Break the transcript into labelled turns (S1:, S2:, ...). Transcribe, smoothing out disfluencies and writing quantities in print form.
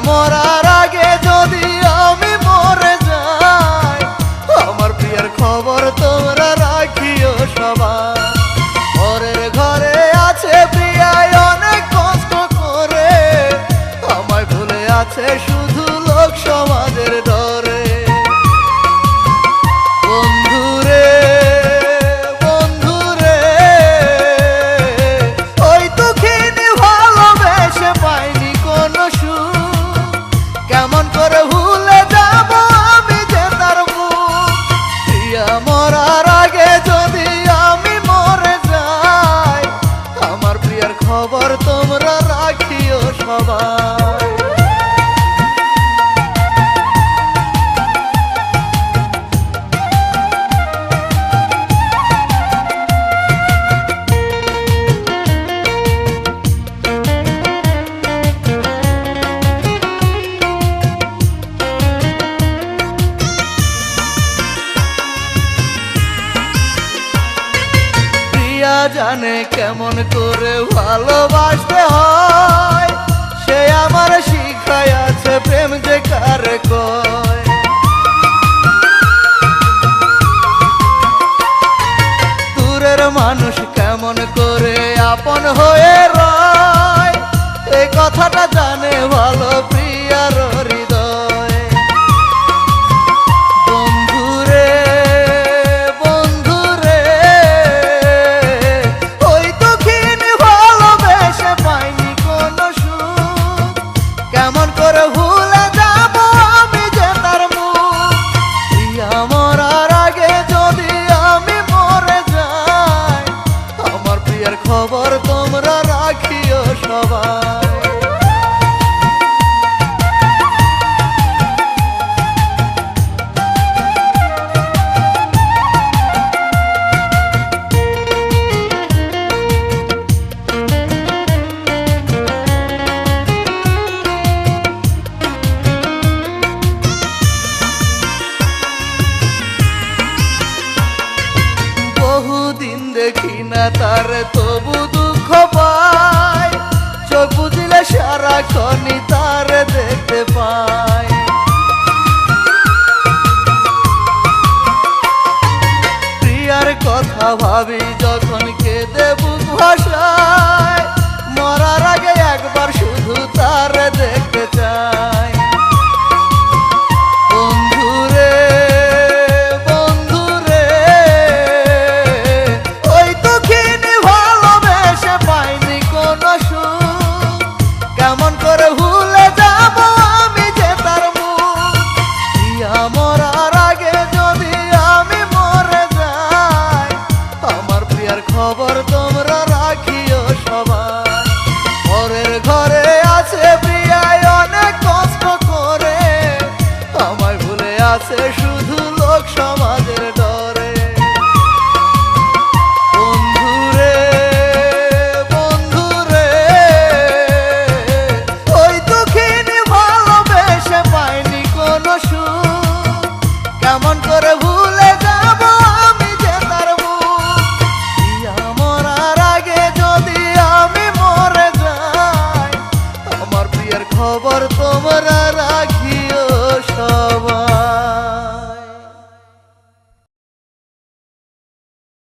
S1: মরার আগে যদি আমি মরে যাই, আমার প্রিয়ার খবর তোমরা রাখিও সবাই। পরের ঘরে আছে প্রিয়ায় অনেক কষ্ট করে, আমায় ভুলে আছে শুধু লোক সমাজের ডরে। বন্ধুরে বন্ধুরে ওই দুঃখিনী ভালোবেসে পাইনি কোনো সুখ, কেমন করে ভুলে যাব আমি যে তার মুখ। প্রিয়া মরার আগে যদি আমি মরে যাই, আমার প্রিয়ার খবর তোমরা রাখিও সবাই। জানে কেমন করে ভালোবাসতে হয়, সে আমার শিখায় আছে প্রেম যে কারে কয়। দূরের মানুষ কেমন করে আপন হয়ে রয়, এই কথাটা জানে ভালো প্রিয়ার হৃদয়। কেমন করে ভুলে যাব আমি যে তার মুখ। প্রিয়া মরার আগে যদি আমি মরে যাই, আমার প্রিয়ার খবর তোমরা রাখিও সবাই। বহুদিন দেখি না তার তবু দুঃখ পাই, চোখ বুঝলে সারাক্ষণই তার দেখতে পাই। প্রিয়ার কথা ভাবি যখন কেঁদে বুক ভাসায়, মরার আগে একবার শুধু তার দেখতে চাই। কেমন করে ভুলে যাব আমি যে তার মুখ। প্রিয়া মরার আগে যদি আমি মরে যাই, আমার প্রিয়ার খবর তোমরা রাখিও সবাই। পরের ঘরে আছে প্রিয়ায় অনেক কষ্ট করে, আমায় ভুলে আছে শুধু লোক সমাজের ডরে। কেমন করে ভুলে যাব আমি যে তার মুখ। প্রিয়া মরার আগে যদি আমি মরে যাই, আমার প্রিয়ার খবর তোমরা রাখি